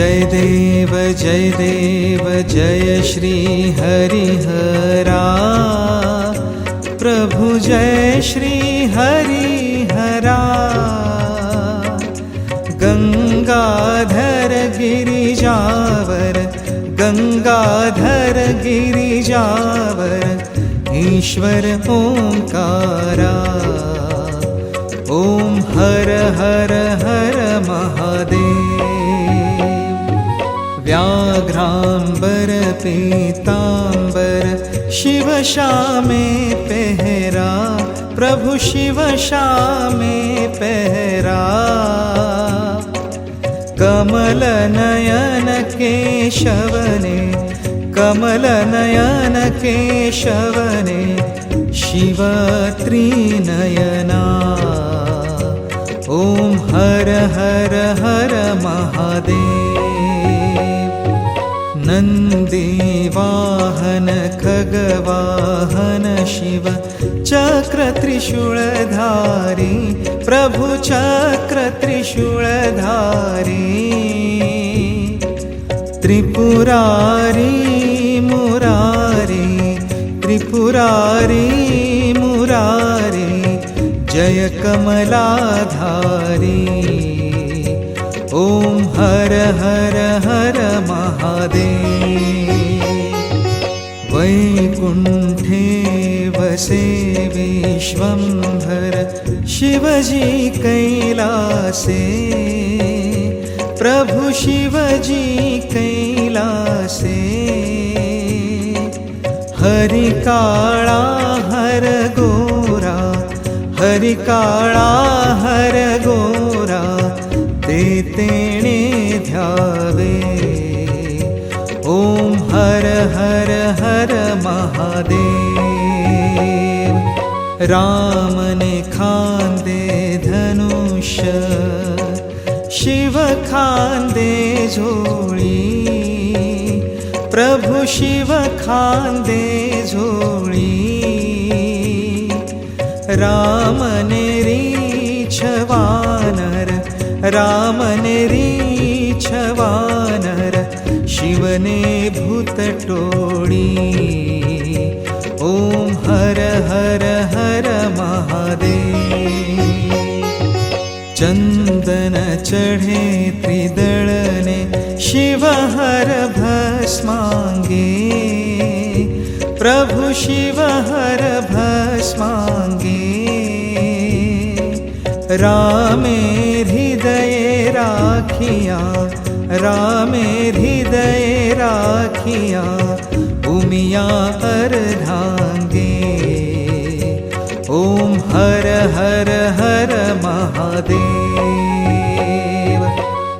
देव जय श्री हरिहरा। प्रभु जय श्री हरिहरा। गंगाधर गिरिजावर गंगाधर गिरिजावर ईश्वर ओंकारा। ओम हर हर हर महादेव। व्याघ्रांबर पीतांबर शिव श्यामे पहरा। प्रभु शिव श्यामे पहरा। कमल नयन केशवने कमल नयन केशवने शिव त्रिनयना। ओम हर हर हर महादेव। नंदी वाहन खगवाहन शिव चक्र त्रिशूलधारी। प्रभु चक्र त्रिशूलधारी। त्रिपुरारी मुरारी त्रिपुरारी मुरारी जय कमलाधारी। ओम हर हर हर महादेव। वैकुंठे वसे विश्वंभर शिवजी कैलासे। प्रभु शिवजी कैलासे। हरि काला हर गोरा हरि काला हर गोरा ते तेणे ध्यावे। ओम हर हर हर महादेव। राम ने खांदे धनुष्य शिव खांदे झोली। प्रभु शिव खांदे झोली। राम ने रीछ वानर राम ने रीछ वानर शिव ने भूत टोड़ी। ओम हर हर हर महादेव। चंदन चढ़े त्रिदल ने शिव हर भस्मांगे। प्रभु शिव हर भस्मांगे। रामे हृदय राखिया रामे हृदय राखिया उमिया अर्धांगे। ओम हर हर हर महादेव।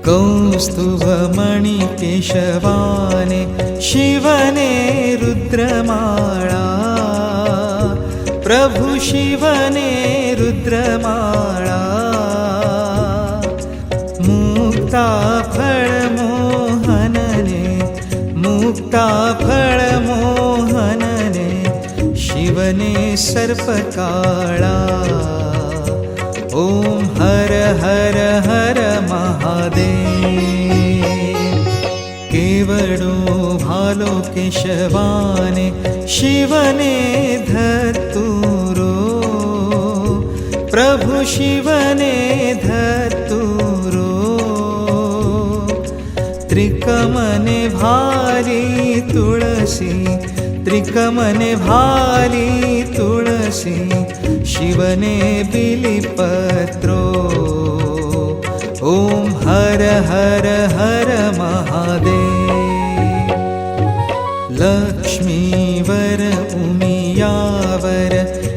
कौस्तुभ मणि केशवाने शिवने रुद्रमाला। प्रभु शिवने रुद्रमाला। मुक्ता फल मोहनने मुक्ता फल मोहनने शिवने सर्पकाला। ओम हर हर हर महादेव। केवड़ो भालो केशवाने शिवने धतुरो। प्रभु शिवने धतुरो। त्रिकमने भारी तुलसी त्रिकमने भारी तुलसी शिवने बिलिपत्रो। ओम हर हर हर महादेव। लक्ष्मीवर उमियावर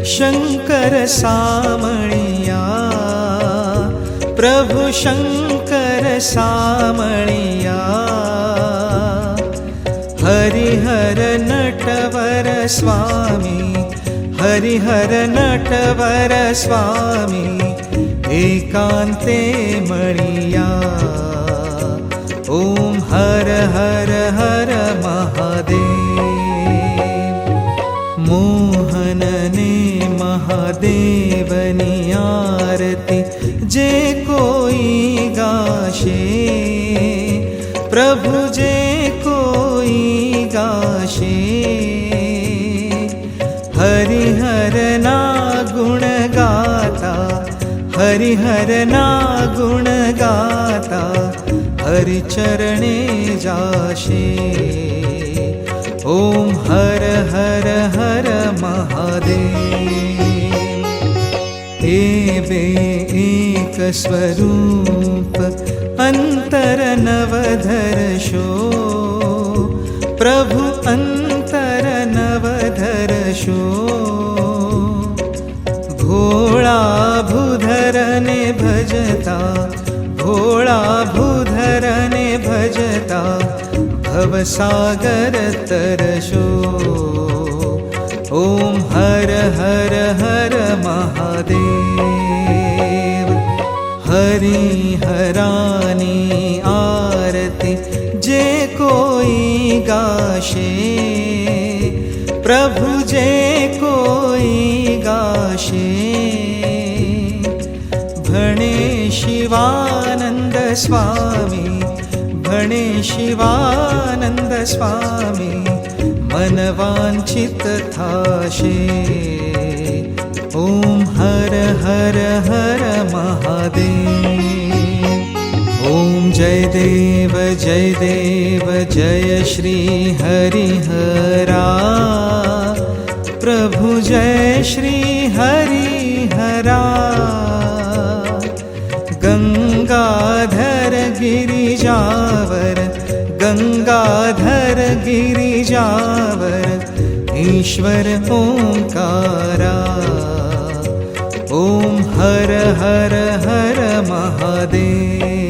शंकर सामणिया। प्रभु शंकर सामणिया। हरिहर नटवर स्वामी हरिहर नटवर स्वामी एकांते मणिया। ओम हर हर हर महादेव। मोहनने महादेवनी आरती जे कोई गाशे। प्रभु जे कोई गाशे हरिहर ना गुण गाता हरिहर ना गुण गाता हरि चरणे जाशे ओम हर हर हर महादेव एवे एक स्वरूप अंतर नवधरशो प्रभु अंतर नवधरशो भोळा भूधरने भजता भोळा भूधरने भजता भवसागर तरशो ओम हर हर हर महादेव हरिहरानी आरती जे कोई गाशे प्रभु जे कोई गाशे भणे शिवानंद स्वामी भणे शिवानंद स्वामी मनवांचित थाशे ओम हर हर हर महादेव ओम जय देव जय श्री हरिहरा प्रभु जय श्री हरिहरा गंगाधर गिरिजावर गंगाधर गिरिजावर ईश्वर ओंकारा ओम हर हर हर महादेव।